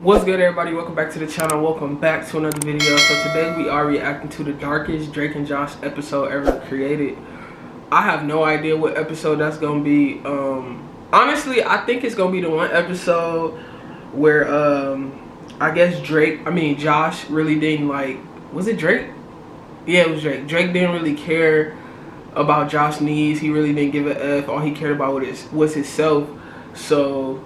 What's good, everybody? Welcome back to the channel. Welcome back to another video. So today we are reacting to the darkest Drake and Josh episode ever created. I have no idea what episode that's gonna be. Honestly, I think it's gonna be the one episode where I guess Josh really didn't like. Was it Drake? Yeah, it was Drake. Drake didn't really care about Josh's needs. He really didn't give a F. All he cared about was himself. So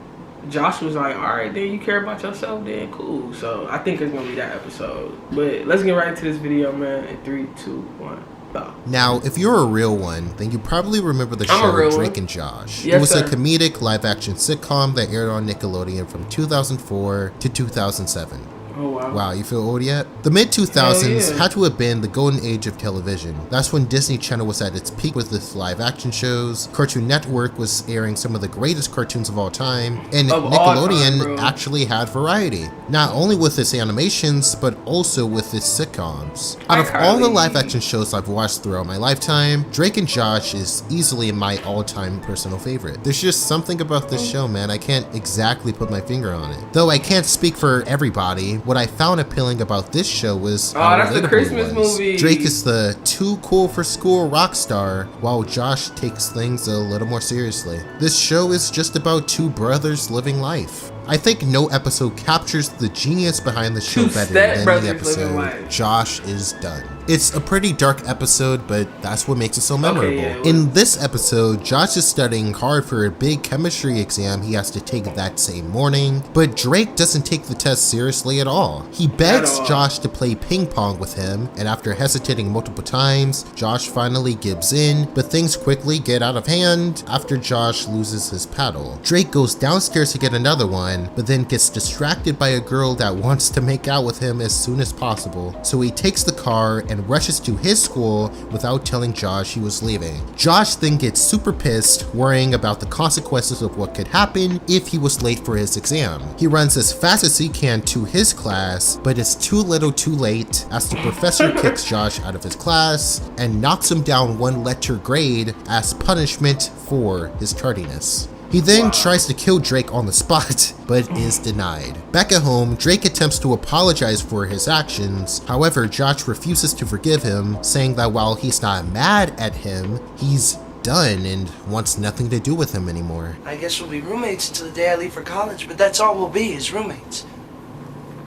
Josh was like, alright, then you care about yourself, then cool. So I think it's gonna be that episode. But let's get right into this video, man. In 3, 2, 1, go. Now, if you're a real one, then you probably remember the show Drake and Josh. Yes, it was sir. a comedic live-action sitcom that aired on Nickelodeon from 2004 to 2007. Oh, wow. Wow, you feel old yet? The mid-2000s had to have been the golden age of television. That's when Disney Channel was at its peak with its live-action shows, Cartoon Network was airing some of the greatest cartoons of all time, and Nickelodeon actually had variety. Not only with its animations, but also with its sitcoms. Out of all the live-action shows I've watched throughout my lifetime, Drake and Josh is easily my all-time personal favorite. There's just something about this show, man. I can't exactly put my finger on it. Though I can't speak for everybody, what I found appealing about this show was how that's the Christmas movie. Drake is the too cool for school rock star, while Josh takes things a little more seriously. This show is just about two brothers living life. I think no episode captures the genius behind the show better than the episode Josh is Done. It's a pretty dark episode, but that's what makes it so memorable. In this episode, Josh is studying hard for a big chemistry exam he has to take that same morning, but Drake doesn't take the test seriously at all. He begs Josh to play ping pong with him, and after hesitating multiple times, Josh finally gives in, but things quickly get out of hand after Josh loses his paddle. Drake goes downstairs to get another one, but then gets distracted by a girl that wants to make out with him as soon as possible, so he takes the car and rushes to his school without telling Josh he was leaving. Josh then gets super pissed, worrying about the consequences of what could happen if he was late for his exam. He runs as fast as he can to his class, but it's too little too late as the professor kicks Josh out of his class and knocks him down one letter grade as punishment for his tardiness. He then tries to kill Drake on the spot, but is denied. Back at home, Drake attempts to apologize for his actions. However, Josh refuses to forgive him, saying that while he's not mad at him, he's done and wants nothing to do with him anymore. I guess we'll be roommates until the day I leave for college, but that's all we'll be, is roommates.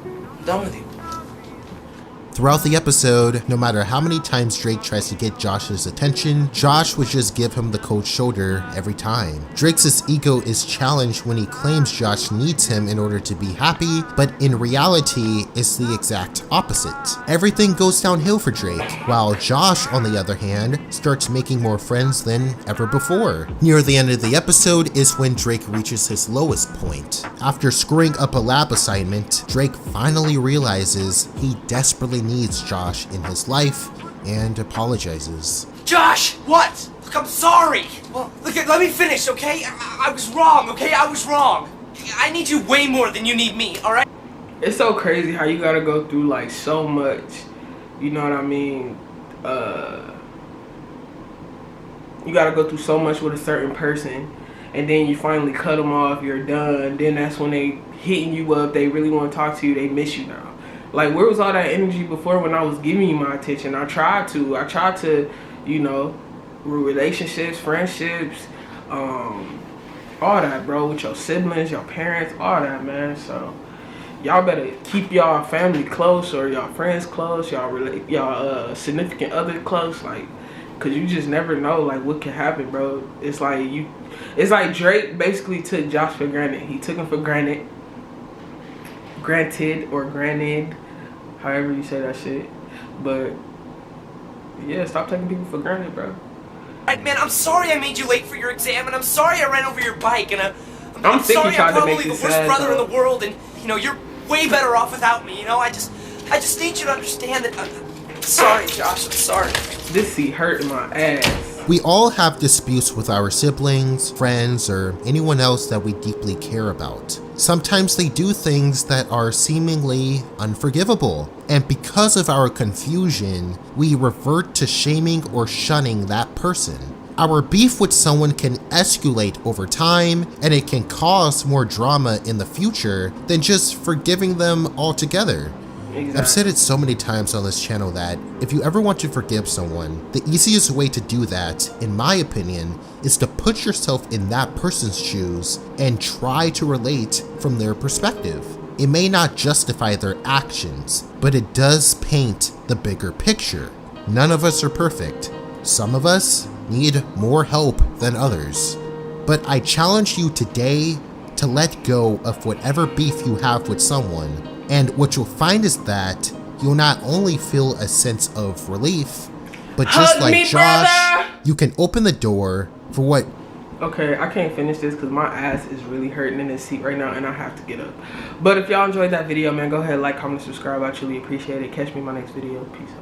I'm done with you. Throughout the episode, no matter how many times Drake tries to get Josh's attention, Josh would just give him the cold shoulder every time. Drake's ego is challenged when he claims Josh needs him in order to be happy, but in reality, it's the exact opposite. Everything goes downhill for Drake, while Josh, on the other hand, starts making more friends than ever before. Near the end of the episode is when Drake reaches his lowest point. After screwing up a lab assignment, Drake finally realizes he desperately needs Josh in his life and apologizes. Josh! What? Look, I'm sorry! Well, look, let me finish, okay? I was wrong, okay? I was wrong. I need you way more than you need me, alright? It's so crazy how you gotta go through like so much, you know what I mean? You gotta go through so much with a certain person, and then you finally cut them off, you're done. Then that's when they hitting you up, they really want to talk to you, they miss you now. Like, where was all that energy before when I was giving you my attention? I tried to, you know, relationships, friendships, all that, bro, with your siblings, your parents, all that, man. So y'all better keep y'all family close, or y'all friends close, y'all significant other close, like, cause you just never know, like, what can happen, bro. It's like Drake basically took Josh for granted. He took him for granted, however you say that shit. But yeah, stop taking people for granted, bro. Man, I'm sorry I made you late for your exam, and I'm sorry I ran over your bike, and I'm sorry I'm probably the worst brother in though. the world, and you know, you're way better off without me, you know? I just need you to understand that I'm sorry, Josh, I'm sorry. This seat hurting my ass. We all have disputes with our siblings, friends, or anyone else that we deeply care about. Sometimes they do things that are seemingly unforgivable, and because of our confusion, we revert to shaming or shunning that person. Our beef with someone can escalate over time, and it can cause more drama in the future than just forgiving them altogether. Exactly. I've said it so many times on this channel that if you ever want to forgive someone, the easiest way to do that, in my opinion, is to put yourself in that person's shoes and try to relate from their perspective. It may not justify their actions, but it does paint the bigger picture. None of us are perfect. Some of us need more help than others. But I challenge you today to let go of whatever beef you have with someone, and what you'll find is that you'll not only feel a sense of relief, but just like Josh, brother! you can open the door for what. Okay, I can't finish this because my ass is really hurting in this seat right now and I have to get up. But if y'all enjoyed that video, man, go ahead, like, comment, subscribe. I truly appreciate it. Catch me in my next video. Peace out.